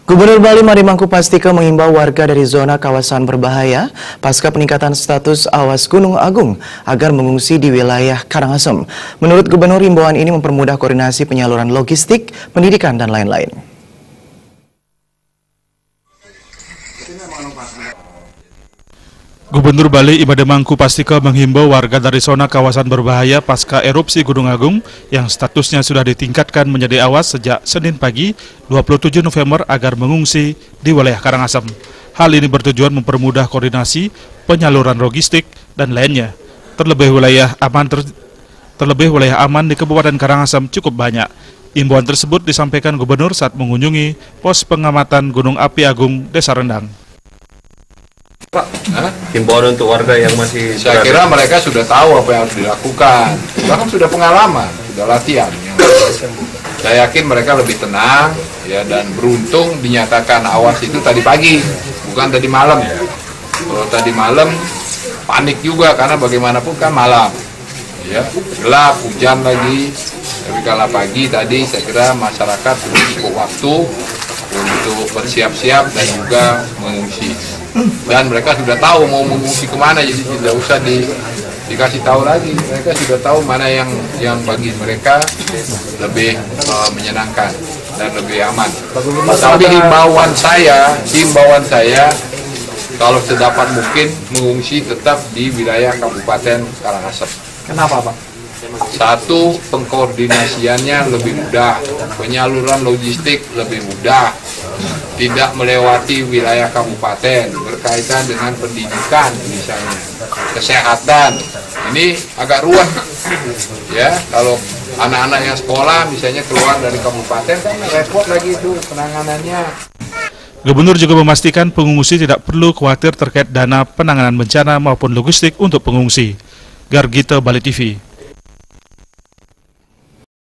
Gubernur Bali Made Mangkupastika mengimbau warga dari zona kawasan berbahaya pasca peningkatan status awas Gunung Agung agar mengungsi di wilayah Karangasem. Menurut Gubernur, himbauan ini mempermudah koordinasi penyaluran logistik, pendidikan, dan lain-lain. Gubernur Bali Made Mangkupastika menghimbau warga dari zona kawasan berbahaya pasca erupsi Gunung Agung yang statusnya sudah ditingkatkan menjadi awas sejak Senin pagi 27 November agar mengungsi di wilayah Karangasem. Hal ini bertujuan mempermudah koordinasi, penyaluran logistik, dan lainnya. Terlebih wilayah aman di Kabupaten Karangasem cukup banyak. Imbauan tersebut disampaikan Gubernur saat mengunjungi pos pengamatan Gunung Api Agung Desa Rendang. Pak, himbauan untuk warga yang masih saya kira mereka sudah tahu apa yang harus dilakukan, bahkan sudah pengalaman, sudah latihan. Saya yakin mereka lebih tenang ya, dan beruntung dinyatakan awas itu tadi pagi, bukan tadi malam. Kalau tadi malam panik juga karena bagaimanapun kan malam, ya gelap, hujan lagi. Tapi kalau pagi tadi saya kira masyarakat cukup waktu untuk bersiap-siap dan juga mengungsi. Dan mereka sudah tahu mau mengungsi kemana, jadi tidak usah dikasih tahu lagi. Mereka sudah tahu mana yang bagi mereka lebih menyenangkan dan lebih aman. Tapi himbauan saya kalau sedapat mungkin mengungsi tetap di wilayah Kabupaten Karangasem. Kenapa, Pak? Satu, pengkoordinasiannya lebih mudah, penyaluran logistik lebih mudah, tidak melewati wilayah kabupaten, berkaitan dengan pendidikan misalnya, kesehatan. Ini agak ruwet, ya. Kalau anak-anak yang sekolah misalnya keluar dari kabupaten kan repot lagi itu penanganannya. Gubernur juga memastikan pengungsi tidak perlu khawatir terkait dana penanganan bencana maupun logistik untuk pengungsi. Gargita, Bali TV.